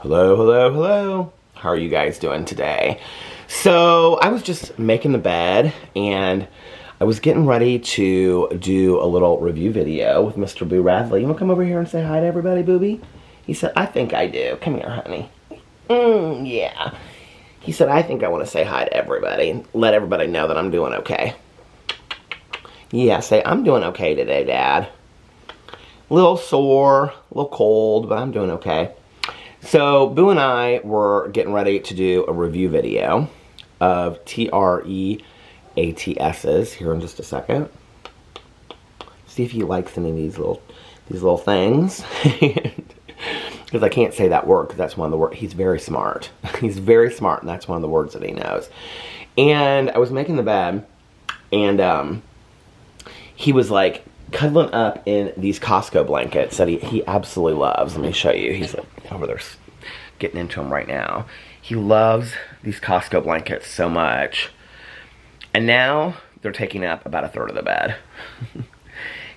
Hello, hello, hello. How are you guys doing today? So I was just making the bed and I was getting ready to do a little review video with Mr. Boo Radley. You wanna come over here and say hi to everybody, Booby? He said, I think I do. Come here, honey. Yeah. He said, I think I want to say hi to everybody and let everybody know that I'm doing okay. Yeah, say, I'm doing okay today, Dad. A little sore, a little cold, but I'm doing okay. So, Boo and I were getting ready to do a review video of TREATS's here in just a second. See if he likes any of these little things. Because I can't say that word because that's one of the words. He's very smart. He's very smart, and that's one of the words that he knows. And I was making the bed, and he was like cuddling up in these Costco blankets that he absolutely loves. Let me show you. He's like over there getting into them right now. He loves these Costco blankets so much. And now they're taking up about a third of the bed.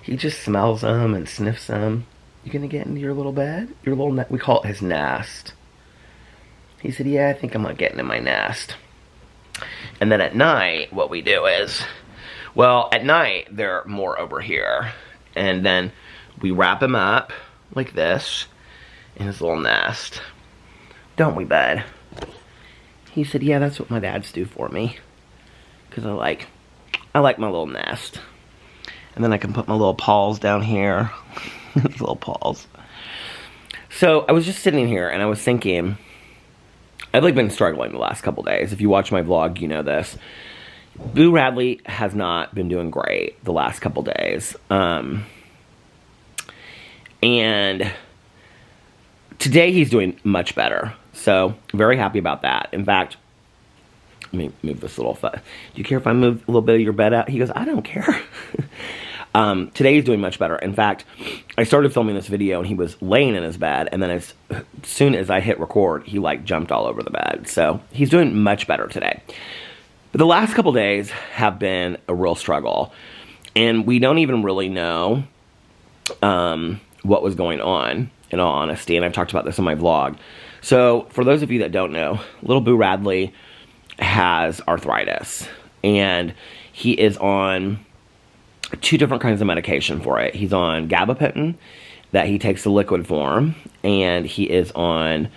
He just smells them and sniffs them. You gonna get into your little bed? Your little we call it his nest. He said, yeah, I think I'm gonna get into my nest. And then at night, what we do is, well, at night, they're more over here. And then we wrap him up like this in his little nest. Don't we, bud? He said, yeah, that's what my dads do for me. Because I like my little nest. And then I can put my little paws down here. His little paws. So I was just sitting here and I was thinking, I've like been struggling the last couple days. If you watch my vlog, you know this. Boo Radley has not been doing great the last couple days. And today he's doing much better. So, very happy about that. In fact, let me move this little foot. Do you care if I move a little bit of your bed out? He goes, I don't care. Today he's doing much better. In fact, I started filming this video and he was laying in his bed. And then as soon as I hit record, he like jumped all over the bed. So, he's doing much better today. But the last couple days have been a real struggle. And we don't even really know what was going on, in all honesty. And I've talked about this in my vlog. So, for those of you that don't know, little Boo Radley has arthritis. And he is on 2 different kinds of medication for it. He's on gabapentin, that he takes the liquid form. And he is on,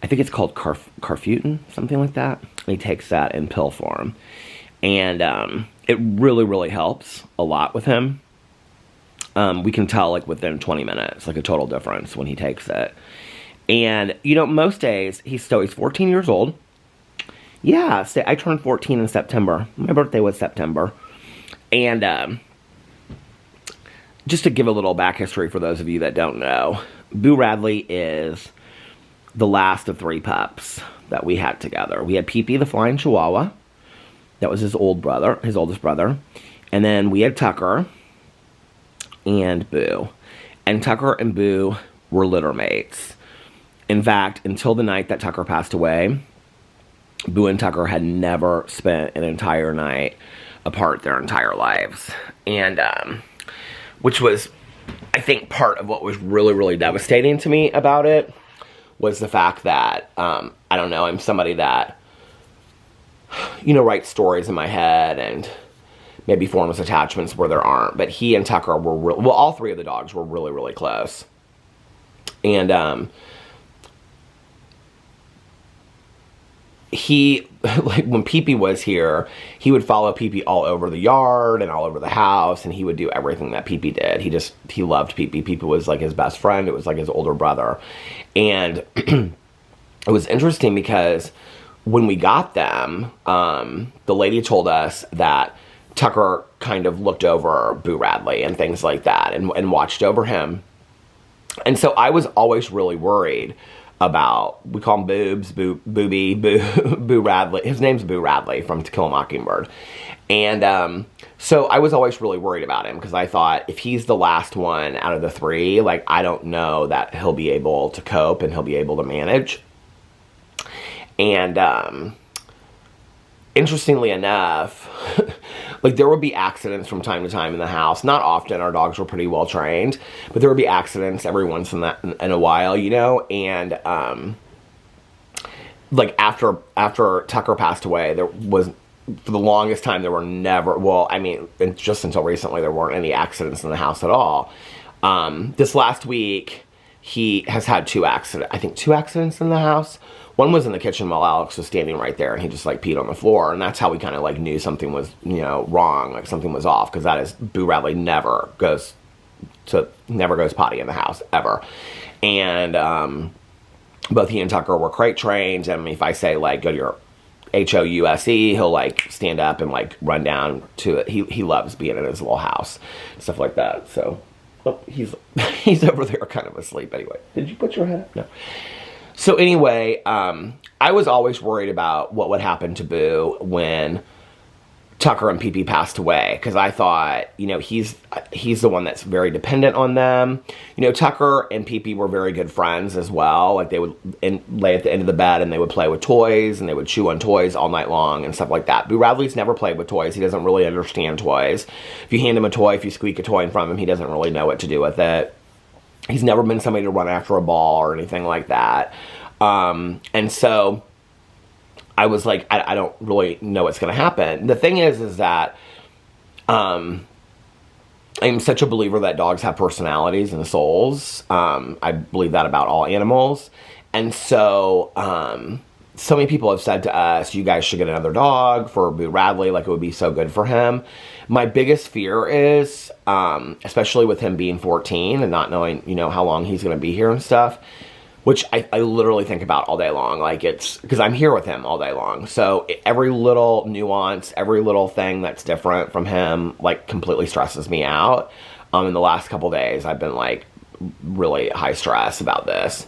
I think it's called Carfutin, something like that. And he takes that in pill form. And it really, really helps a lot with him. We can tell like within 20 minutes, like a total difference when he takes it. And, you know, most days, he's 14 years old. Yeah, I turned 14 in September. My birthday was September. And just to give a little back history for those of you that don't know, Boo Radley is the last of 3 pups that we had together. We had Pee-Pee the Flying Chihuahua. That was his oldest brother. And then we had Tucker and Boo. And Tucker and Boo were litter mates. In fact, until the night that Tucker passed away, Boo and Tucker had never spent an entire night apart their entire lives. And, which was, I think, part of what was really, really devastating to me about it, was the fact that, I don't know, I'm somebody that, you know, writes stories in my head and maybe forms attachments where there aren't. But he and Tucker were, well, all 3 of the dogs were really, really close. And, he, like, when Pee-Pee was here, he would follow Pee-Pee all over the yard and all over the house, and he would do everything that Pee-Pee did. He loved Pee-Pee. Pee-Pee was, like, his best friend. It was, like, his older brother. And it was interesting because when we got them, the lady told us that Tucker kind of looked over Boo Radley and things like that and watched over him. And so I was always really worried about, we call him Boobs, Booby, Boo Radley. His name's Boo Radley from To Kill a Mockingbird. And so I was always really worried about him because I thought if he's the last one out of the 3, like, I don't know that he'll be able to cope and he'll be able to manage. And interestingly enough, like, there would be accidents from time to time in the house. Not often. Our dogs were pretty well trained, but there would be accidents every once in a while, you know. And like after Tucker passed away, there was, for the longest time, there were never, well, I mean, just until recently, there weren't any accidents in the house at all. This last week, he has had two accidents in the house. One was in the kitchen while Alex was standing right there, and he just like peed on the floor, and that's how we kind of like knew something was, you know, wrong, like something was off, because that is, Boo Radley never goes potty in the house ever. And both he and Tucker were crate trained, and if I say like go to your HOUSE, he'll like stand up and like run down to it. He loves being in his little house, stuff like that. So he's over there kind of asleep anyway. Did you put your head up? No. So anyway, I was always worried about what would happen to Boo when Tucker and Pee-Pee passed away, because I thought, you know, he's the one that's very dependent on them. You know, Tucker and Pee-Pee were very good friends as well. Like, they would lay at the end of the bed and they would play with toys, and they would chew on toys all night long and stuff like that. Boo Radley's never played with toys. He doesn't really understand toys. If you hand him a toy, if you squeak a toy in front of him, he doesn't really know what to do with it. He's never been somebody to run after a ball or anything like that. And so I was like, I don't really know what's going to happen. The thing is that I'm such a believer that dogs have personalities and souls. I believe that about all animals. And so, so many people have said to us, you guys should get another dog for Boo Radley. Like, it would be so good for him. My biggest fear is, especially with him being 14 and not knowing, you know, how long he's going to be here and stuff, which I literally think about all day long. Like, it's because I'm here with him all day long. So every little nuance, every little thing that's different from him, like, completely stresses me out. In the last couple days, I've been like really high stress about this.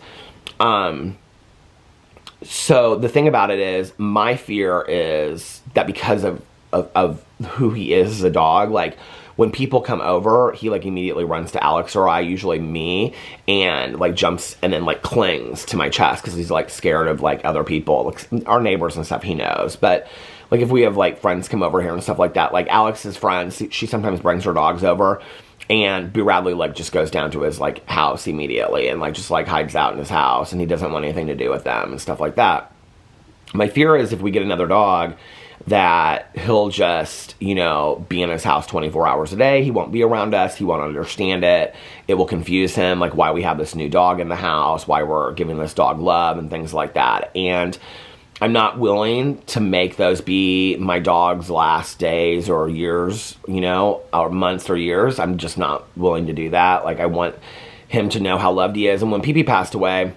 So the thing about it is, my fear is that because of who he is as a dog, like, when people come over, he like immediately runs to Alex or I, usually me, and like jumps and then like clings to my chest because he's like scared of like other people, like our neighbors and stuff he knows. But like if we have like friends come over here and stuff like that, like Alex's friends, she sometimes brings her dogs over, and Boo Radley like just goes down to his like house immediately and like just like hides out in his house, and he doesn't want anything to do with them and stuff like that. My fear is if we get another dog, that he'll just, you know, be in his house 24 hours a day. He won't be around us. He won't understand it. It will confuse him, like why we have this new dog in the house, why we're giving this dog love and things like that. And I'm not willing to make those be my dog's last days or years, you know, or months or years. I'm just not willing to do that. Like, I want him to know how loved he is. And when Pee-Pee passed away,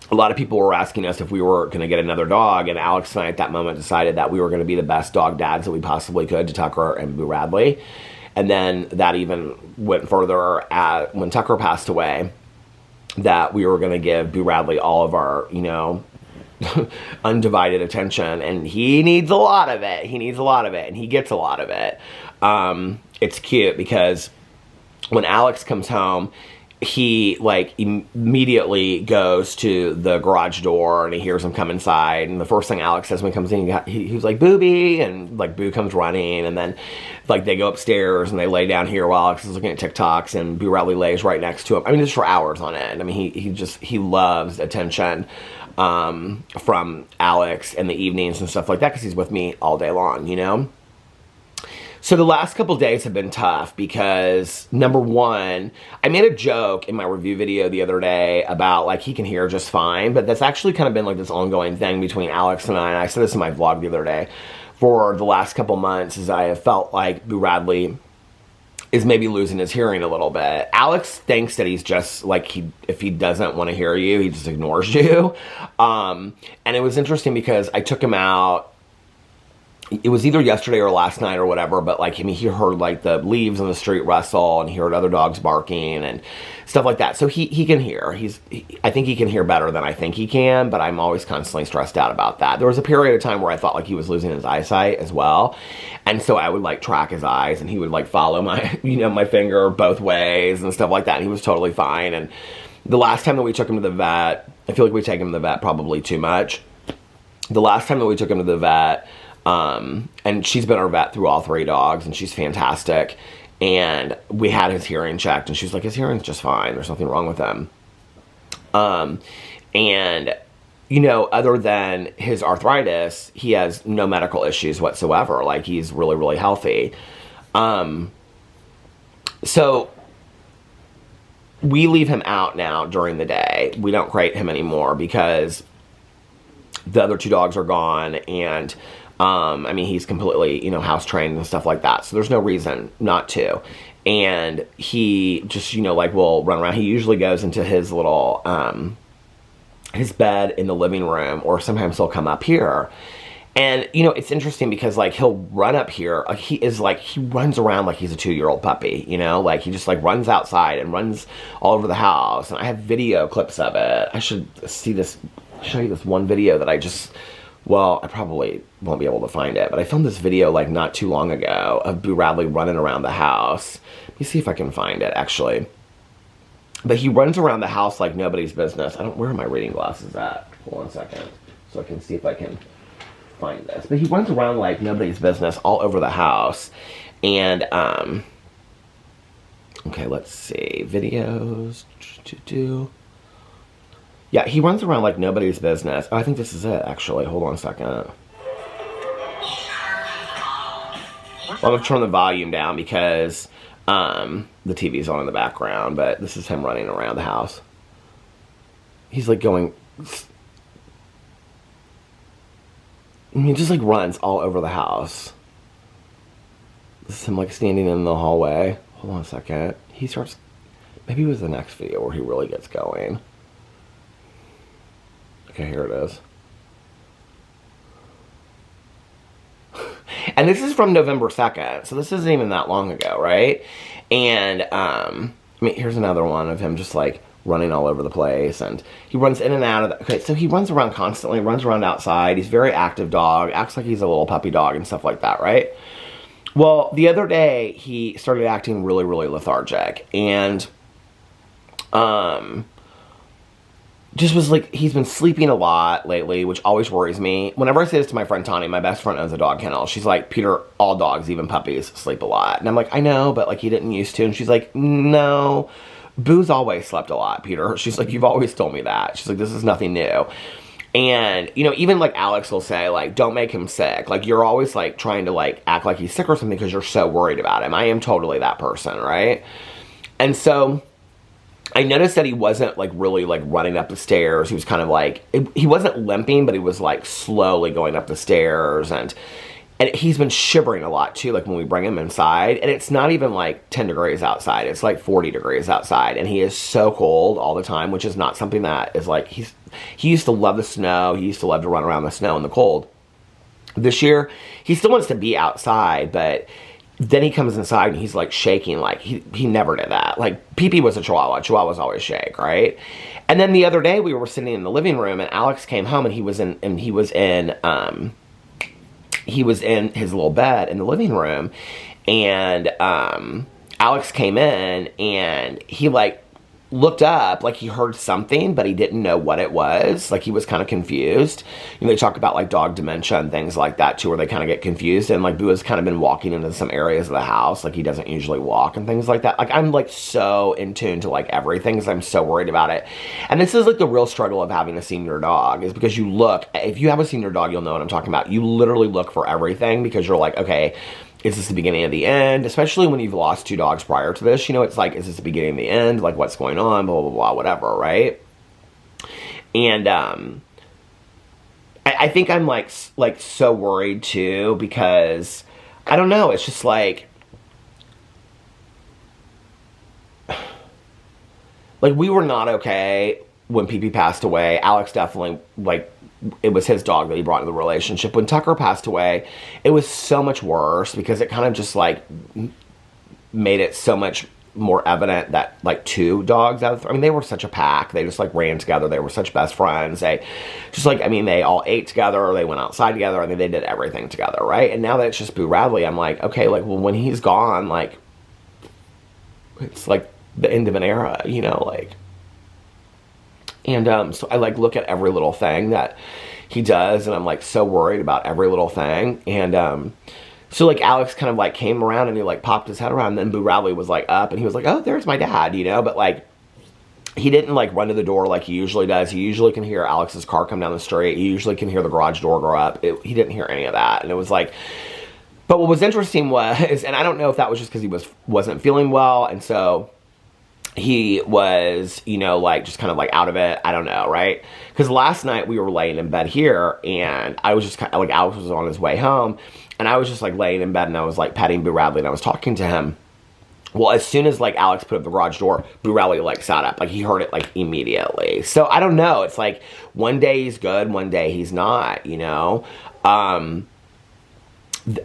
a lot of people were asking us if we were going to get another dog, and Alex and I at that moment decided that we were going to be the best dog dads that we possibly could to Tucker and Boo Radley. And then that even went further when Tucker passed away, that we were going to give Boo Radley all of our, you know, undivided attention, and he needs a lot of it. He needs a lot of it, and he gets a lot of it. It's cute because when Alex comes home, he like immediately goes to the garage door and he hears him come inside, and the first thing Alex says when he comes in, he's like, Booby, and like Boo comes running, and then like they go upstairs and they lay down here while Alex is looking at TikToks, and Boo Radley lays right next to him. I mean, just for hours on end. I mean, he loves attention from Alex in the evenings and stuff like that because he's with me all day long, you know? So the last couple days have been tough because, number one, I made a joke in my review video the other day about, like, he can hear just fine, but that's actually kind of been, like, this ongoing thing between Alex and I said this in my vlog the other day, for the last couple months, is I have felt like Boo Radley is maybe losing his hearing a little bit. Alex thinks that he's just, like, if he doesn't want to hear you, he just ignores you. And it was interesting because I took him out. It was either yesterday or last night or whatever, but like, I mean, he heard like the leaves on the street rustle, and he heard other dogs barking and stuff like that. So he can hear. I think he can hear better than I think he can, but I'm always constantly stressed out about that. There was a period of time where I thought like he was losing his eyesight as well. And so I would like track his eyes, and he would like follow my, you know, my finger both ways and stuff like that. And he was totally fine. And the last time that we took him to the vet, I feel like we take him to the vet probably too much. The last time that we took him to the vet, and she's been our vet through all three dogs, and she's fantastic. And we had his hearing checked, and she's like, his hearing's just fine. There's nothing wrong with him. And you know, other than his arthritis, he has no medical issues whatsoever. Like, he's really, really healthy. So we leave him out now during the day. We don't crate him anymore because the other 2 dogs are gone, and I mean, he's completely, you know, house trained and stuff like that. So there's no reason not to. And he just, you know, like, will run around. He usually goes into his little, his bed in the living room, or sometimes he'll come up here. And, you know, it's interesting because, like, he'll run up here. Like, he runs around like he's a 2-year-old puppy, you know? Like, he just, like, runs outside and runs all over the house. And I have video clips of it. I should show you this one video that I just, well, I probably won't be able to find it, but I filmed this video, like, not too long ago of Boo Radley running around the house. Let me see if I can find it, actually. But he runs around the house like nobody's business. Where are my reading glasses at? Hold on a second, so I can see if I can find this. But he runs around like nobody's business all over the house. And, okay, let's see. Videos. Yeah, he runs around like nobody's business. Oh, I think this is it, actually. Hold on a second. Well, I'm going to turn the volume down because the TV's on in the background, but this is him running around the house. He's like going... I mean, he just like runs all over the house. This is him like standing in the hallway. Hold on a second. He starts... Maybe it was the next video where he really gets going. Okay, here it is. And this is from November 2nd, so this isn't even that long ago, right? And, I mean, here's another one of him just, like, running all over the place, and he runs in and out of the... Okay, so he runs around constantly, runs around outside. He's a very active dog, acts like he's a little puppy dog and stuff like that, right? Well, the other day, he started acting really, really lethargic, and, just was like, he's been sleeping a lot lately, which always worries me. Whenever I say this to my friend Tani, my best friend owns a dog kennel, she's like, Peter, all dogs, even puppies, sleep a lot. And I'm like, I know, but like, he didn't used to. And she's like, no, Boo's always slept a lot, Peter. She's like, you've always told me that. She's like, this is nothing new. And, you know, even like Alex will say, like, don't make him sick. Like, you're always like trying to like act like he's sick or something because you're so worried about him. I am totally that person, right? And so I noticed that he wasn't, like, really, like, running up the stairs. He was kind of, like, he wasn't limping, but he was, like, slowly going up the stairs. And he's been shivering a lot, too, like, when we bring him inside. And it's not even, like, 10 degrees outside. It's, like, 40 degrees outside. And he is so cold all the time, which is not something that is, like, he used to love the snow. He used to love to run around the snow in the cold. This year, he still wants to be outside, but... Then he comes inside and he's like shaking, like he never did that. Like Pee-Pee was a Chihuahua. Chihuahuas always shake, right? And then the other day we were sitting in the living room and Alex came home and he was in his little bed in the living room, and Alex came in and he like looked up, like he heard something, but he didn't know what it was. Like he was kind of confused. You know, they talk about like dog dementia and things like that too, where they kind of get confused. And like Boo has kind of been walking into some areas of the house, like he doesn't usually walk and things like that. Like I'm like so in tune to like everything because I'm so worried about it. And this is like the real struggle of having a senior dog, is because you look, if you have a senior dog, you'll know what I'm talking about. You literally look for everything because you're like, okay, is this the beginning of the end? Especially when you've lost 2 dogs prior to this, you know, it's like, is this the beginning of the end? Like, what's going on? Blah, blah, blah, whatever, right? And, I think I'm, like, so worried, too, because, I don't know, it's just, like, we were not okay when Pee-Pee passed away. Alex definitely, like, it was his dog that he brought into the relationship. When Tucker passed away, it was so much worse because it kind of just, like, made it so much more evident that, like, 2 dogs out of 3, I mean, they were such a pack. They just, like, ran together. They were such best friends. They just, like, I mean, they all ate together. They went outside together. I mean, they did everything together, right? And now that it's just Boo Radley, I'm like, okay, like, well, when he's gone, like, it's, like, the end of an era, you know, like... And, so I, like, look at every little thing that he does, and I'm, like, so worried about every little thing. And, so, like, Alex kind of, like, came around, and he, like, popped his head around, and then Boo Radley was, like, up, and he was like, oh, there's my dad, you know? But, like, he didn't like run to the door like he usually does. He usually can hear Alex's car come down the street. He usually can hear the garage door go up. He didn't hear any of that. And it was like, but what was interesting was, and I don't know if that was just because he wasn't feeling well, and so he was, you know, like just kind of like out of it. I don't know, right? Because last night we were laying in bed here, and I was just kind of like, Alex was on his way home, and I was just like laying in bed, and I was like petting Boo Radley, and I was talking to him. Well, as soon as like Alex put up the garage door, Boo Radley like sat up, like he heard it like immediately. So I don't know. It's like one day he's good, one day he's not. You know.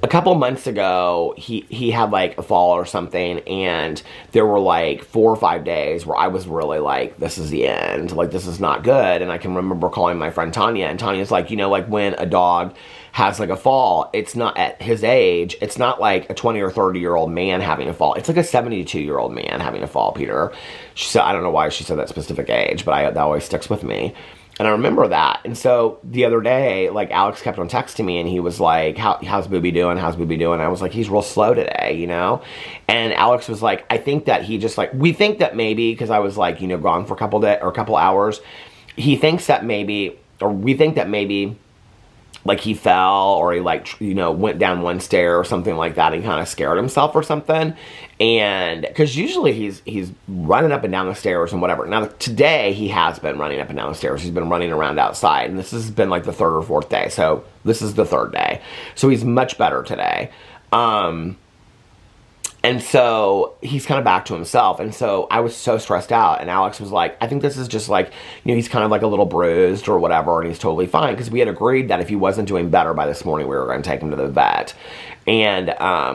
A couple months ago, he had like a fall or something, and there were like 4 or 5 days where I was really like, this is the end, like this is not good. And I can remember calling my friend Tanya, and Tanya's like, you know, like when a dog has like a fall, it's not at his age, it's not like a 20 or 30-year-old man having a fall, it's like a 72-year-old man having a fall, Peter. She said, I don't know why she said that specific age, but that always sticks with me. And I remember that. And so the other day, like Alex kept on texting me, and he was like, how's Booby doing? How's Booby doing? I was like, he's real slow today, you know? And Alex was like, I think that he just like, we think that maybe, because I was like, you know, gone for a couple hours, he thinks that maybe, or we think that maybe like he fell, or he like, you know, went down one stair or something like that and kind of scared himself or something. And because usually he's running up and down the stairs and whatever. Now today he has been running up and down the stairs. He's been running around outside, and this has been like the 3rd or 4th day. So this is the 3rd day. So he's much better today. And so he's kind of back to himself. And so I was so stressed out. And Alex was like, I think this is just like, you know, he's kind of like a little bruised or whatever, and he's totally fine. Because we had agreed that if he wasn't doing better by this morning, we were going to take him to the vet. And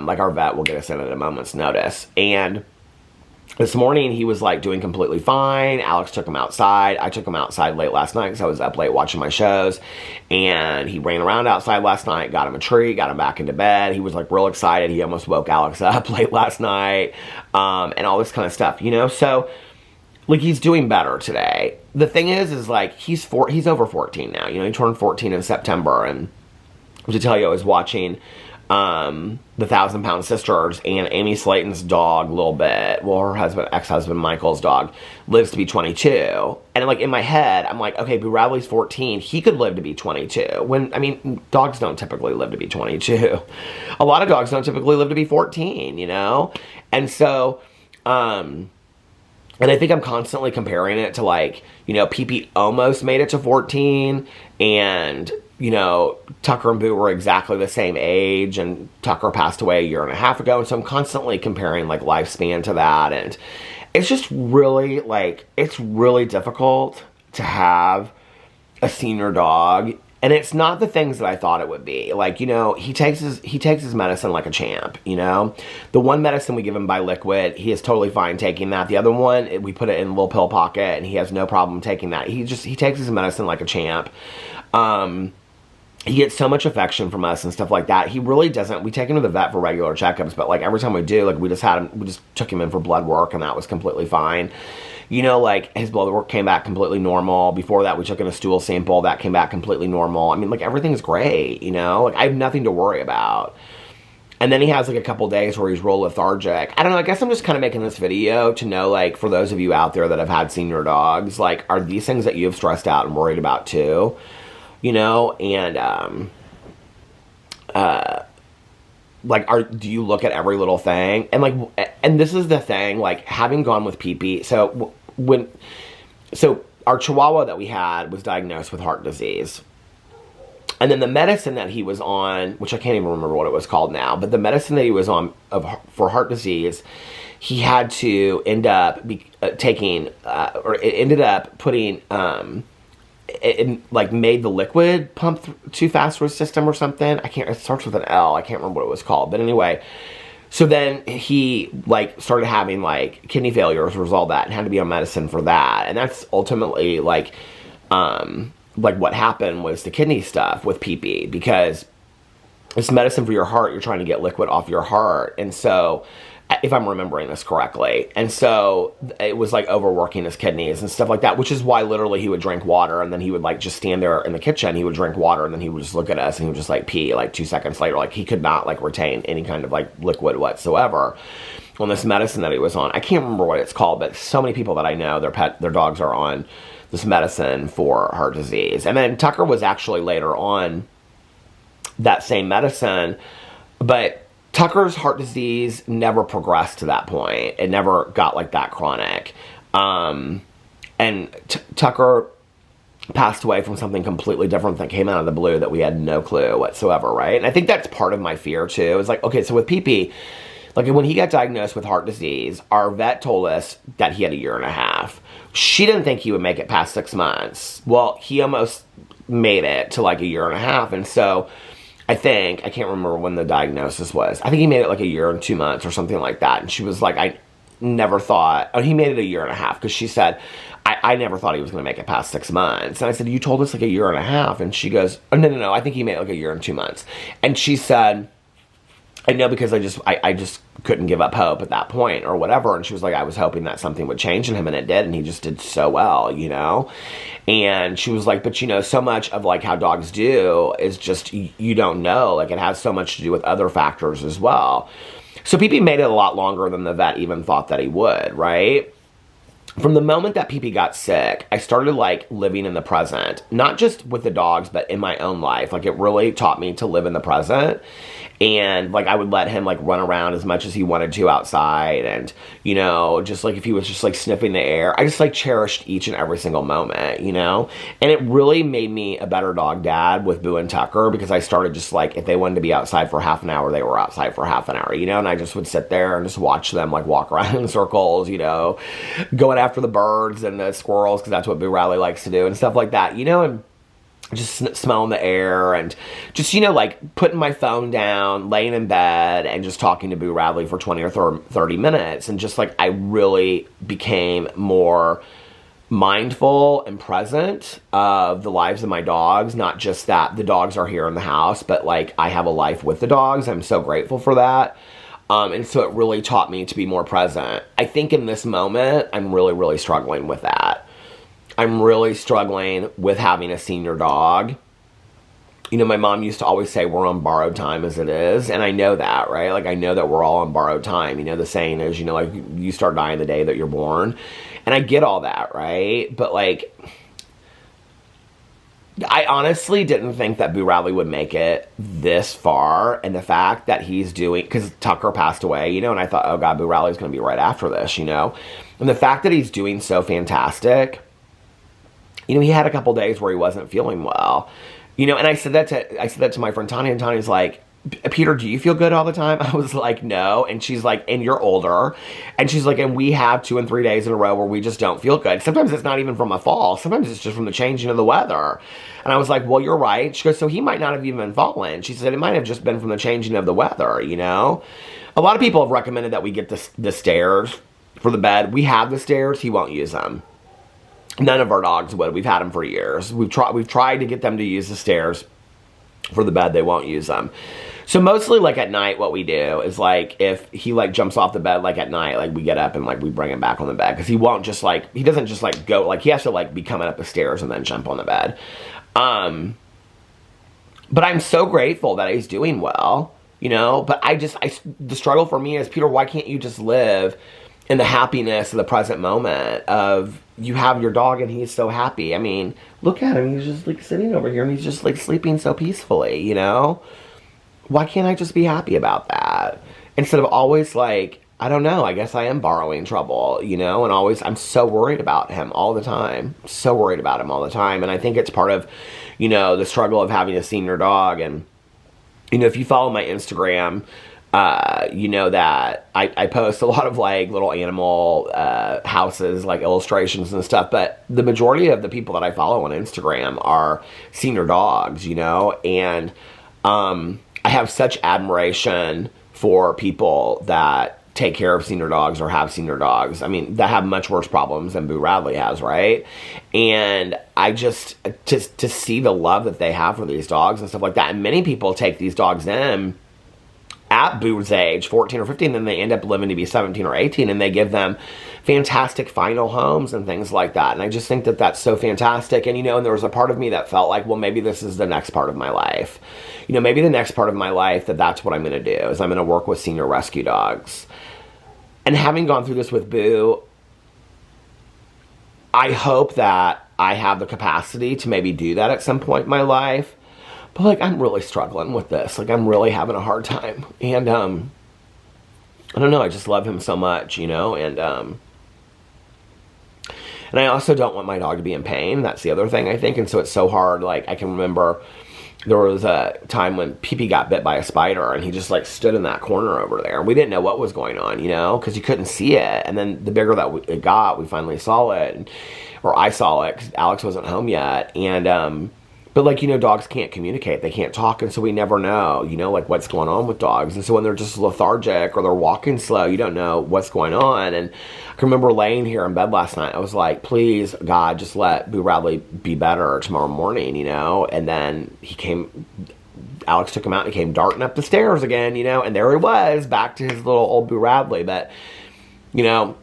like our vet will get us in at a moment's notice. And this morning he was like doing completely fine. Alex took him outside. I took him outside late last night because I was up late watching my shows. And he ran around outside last night, got him a treat, got him back into bed. He was like real excited. He almost woke Alex up late last night, and all this kind of stuff, you know? So like he's doing better today. The thing is like he's over 14 now. You know, he turned 14 in September. And to tell you, I was watching the 1,000 Pound Sisters, and Amy Slayton's dog, Lil Bit, well, her ex-husband Michael's dog, lives to be 22. And like in my head, I'm like, okay, Boo Radley's 14, he could live to be 22. When, I mean, dogs don't typically live to be 22. A lot of dogs don't typically live to be 14, you know? And so, and I think I'm constantly comparing it to like, you know, Pee-Pee almost made it to 14, and you know, Tucker and Boo were exactly the same age, and Tucker passed away a year and a half ago, and so I'm constantly comparing, like, lifespan to that, and it's just really, like, it's really difficult to have a senior dog, and it's not the things that I thought it would be. Like, you know, he takes his medicine like a champ, you know? The one medicine we give him by liquid, he is totally fine taking that. The other one, we put it in a little pill pocket, and he has no problem taking that. He takes his medicine like a champ. He gets so much affection from us and stuff like that. He really doesn't. We take him to the vet for regular checkups, but like every time we do, like we just took him in for blood work, and that was completely fine. You know, like his blood work came back completely normal. Before that, we took in a stool sample that came back completely normal. I mean, like everything's great, you know? Like I have nothing to worry about. And then he has like a couple days where he's real lethargic. I don't know, I guess I'm just kind of making this video to know, like, for those of you out there that have had senior dogs, like, are these things that you've stressed out and worried about too? You know, and, like, do you look at every little thing? And, like, and this is the thing, like, having gone with Pee-Pee, so, our Chihuahua that we had was diagnosed with heart disease. And then the medicine that he was on, which I can't even remember what it was called now, but the medicine that he was on for heart disease, he had to end up taking, or it ended up putting, it like made the liquid pump too fast through his system or something. It starts with an L. I can't remember what it was called. But anyway, so then he like started having like kidney failure as a result of that, and had to be on medicine for that. And that's ultimately like what happened was the kidney stuff with Pee-Pee, because it's medicine for your heart. You're trying to get liquid off your heart. And so if I'm remembering this correctly. And so it was like overworking his kidneys and stuff like that, which is why literally he would drink water and then he would like just stand there in the kitchen. He would drink water and then he would just look at us and he would just like pee like 2 seconds later. Like he could not like retain any kind of like liquid whatsoever on this medicine that he was on. I can't remember what it's called, but so many people that I know, their dogs are on this medicine for heart disease. And then Tucker was actually later on that same medicine, but Tucker's heart disease never progressed to that point. It never got like that chronic. And Tucker passed away from something completely different that came out of the blue that we had no clue whatsoever, right? And I think that's part of my fear too. It's like, okay, so with PP, like when he got diagnosed with heart disease, our vet told us that he had 1.5 years. She didn't think he would make it past 6 months. Well, he almost made it to like 1.5 years. And so I can't remember when the diagnosis was. I think he made it like 1 year and 2 months or something like that. And she was like, I never thought, he made it 1.5 years because she said, I never thought he was going to make it past 6 months. And I said, you told us like 1.5 years. And she goes, oh, no, I think he made it like 1 year and 2 months. And she said, I know because I just couldn't give up hope at that point or whatever. And she was like, I was hoping that something would change in him, and it did. And he just did so well, you know? And she was like, but you know, so much of like how dogs do is just, you don't know, like it has so much to do with other factors as well. So PP made it a lot longer than the vet even thought that he would, right? From the moment that PP got sick, I started like living in the present, not just with the dogs, but in my own life. Like it really taught me to live in the present. And like I would let him like run around as much as he wanted to outside, and you know, just like if he was just like sniffing the air, I just like cherished each and every single moment, you know. And it really made me a better dog dad with Boo and Tucker, because I started just like, if they wanted to be outside for half an hour, they were outside for half an hour, you know. And I just would sit there and just watch them like walk around in circles, you know, going after the birds and the squirrels, because that's what Boo Radley likes to do and stuff like that, you know. And just smelling the air and just, you know, like putting my phone down, laying in bed and just talking to Boo Radley for 20 or 30 minutes. And just like, I really became more mindful and present of the lives of my dogs. Not just that the dogs are here in the house, but like I have a life with the dogs. I'm so grateful for that. And so it really taught me to be more present. I think in this moment, I'm really, really struggling with that. I'm really struggling with having a senior dog. You know, my mom used to always say we're on borrowed time as it is. And I know that, right? Like, I know that we're all on borrowed time. You know, the saying is, you know, like, you start dying the day that you're born. And I get all that, right? But, like, I honestly didn't think that Boo Radley would make it this far. And the fact that he's doing, because Tucker passed away, you know, and I thought, oh, God, Boo Radley's going to be right after this, you know? And the fact that he's doing so fantastic. You know, he had a couple days where he wasn't feeling well, you know, and I said that to my friend Tanya, and Tanya's like, Peter, do you feel good all the time? I was like, no. And she's like, and you're older. And she's like, and we have 2 and 3 days in a row where we just don't feel good. Sometimes it's not even from a fall. Sometimes it's just from the changing of the weather. And I was like, well, you're right. She goes, so he might not have even fallen. She said, it might have just been from the changing of the weather, you know? A lot of people have recommended that we get the stairs for the bed. We have the stairs. He won't use them. None of our dogs would. We've had them for years. We've tried to get them to use the stairs for the bed. They won't use them. So mostly, like, at night, what we do is, like, if he, like, jumps off the bed, like, at night, like, we get up and, like, we bring him back on the bed. Because he won't just, like, he doesn't just, like, go, like, he has to, like, be coming up the stairs and then jump on the bed. But I'm so grateful that he's doing well, you know. But the struggle for me is, Peter, why can't you just live in the happiness of the present moment of, you have your dog and he's so happy. I mean, look at him. He's just like sitting over here and he's just like sleeping so peacefully, you know? Why can't I just be happy about that? Instead of always like, I don't know, I guess I am borrowing trouble, you know? And always, I'm so worried about him all the time. So worried about him all the time. And I think it's part of, you know, the struggle of having a senior dog. And, you know, if you follow my Instagram, you know that I post a lot of like little animal houses, like illustrations and stuff, but the majority of the people that I follow on Instagram are senior dogs, you know, and I have such admiration for people that take care of senior dogs or have senior dogs. I mean, that have much worse problems than Boo Radley has, right? And I just, to see the love that they have for these dogs and stuff like that, and many people take these dogs in at Boo's age, 14 or 15, then they end up living to be 17 or 18, and they give them fantastic final homes and things like that. And I just think that that's so fantastic. And, you know, and there was a part of me that felt like, well, maybe this is the next part of my life. You know, maybe the next part of my life that's what I'm going to do, is I'm going to work with senior rescue dogs. And having gone through this with Boo, I hope that I have the capacity to maybe do that at some point in my life. But, like, I'm really struggling with this. Like, I'm really having a hard time. And, I don't know, I just love him so much, you know? And I also don't want my dog to be in pain. That's the other thing, I think. And so it's so hard. Like, I can remember there was a time when Pee-Pee got bit by a spider, and he just, like, stood in that corner over there. And we didn't know what was going on, you know? Because you couldn't see it. And then the bigger that it got, we finally saw it. Or I saw it, because Alex wasn't home yet. And, but, like, you know, dogs can't communicate. They can't talk, and so we never know, you know, like, what's going on with dogs. And so when they're just lethargic or they're walking slow, you don't know what's going on. And I can remember laying here in bed last night. I was like, please, God, just let Boo Radley be better tomorrow morning, you know? And then Alex took him out, and he came darting up the stairs again, you know? And there he was, back to his little old Boo Radley. But, you know,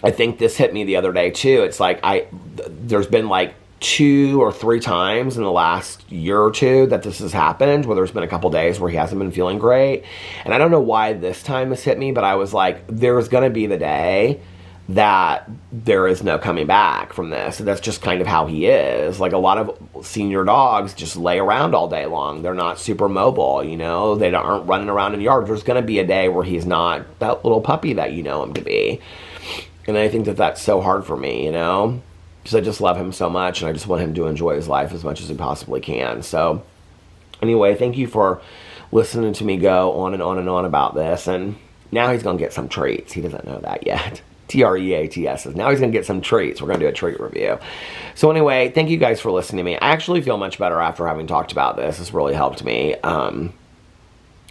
I think this hit me the other day, too. It's like, there's been, like, 2 or 3 times in the last year or two that this has happened, where there's been a couple days where he hasn't been feeling great. And I don't know why this time this hit me, but I was like, there's going to be the day that there is no coming back from this. And that's just kind of how he is. Like, a lot of senior dogs just lay around all day long. They're not super mobile, you know? They aren't running around in yards. There's going to be a day where he's not that little puppy that you know him to be. And I think that that's so hard for me, you know? Because I just love him so much, and I just want him to enjoy his life as much as he possibly can. So, anyway, thank you for listening to me go on and on and on about this. And now he's going to get some treats. He doesn't know that yet. Treats. Now he's going to get some treats. We're going to do a treat review. So, anyway, thank you guys for listening to me. I actually feel much better after having talked about this. This really helped me. I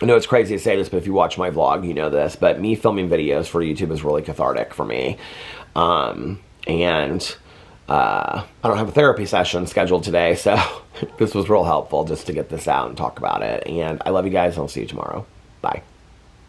know it's crazy to say this, but if you watch my vlog, you know this. But me filming videos for YouTube is really cathartic for me. I don't have a therapy session scheduled today, so this was real helpful just to get this out and talk about it. And I love you guys, and I'll see you tomorrow. Bye.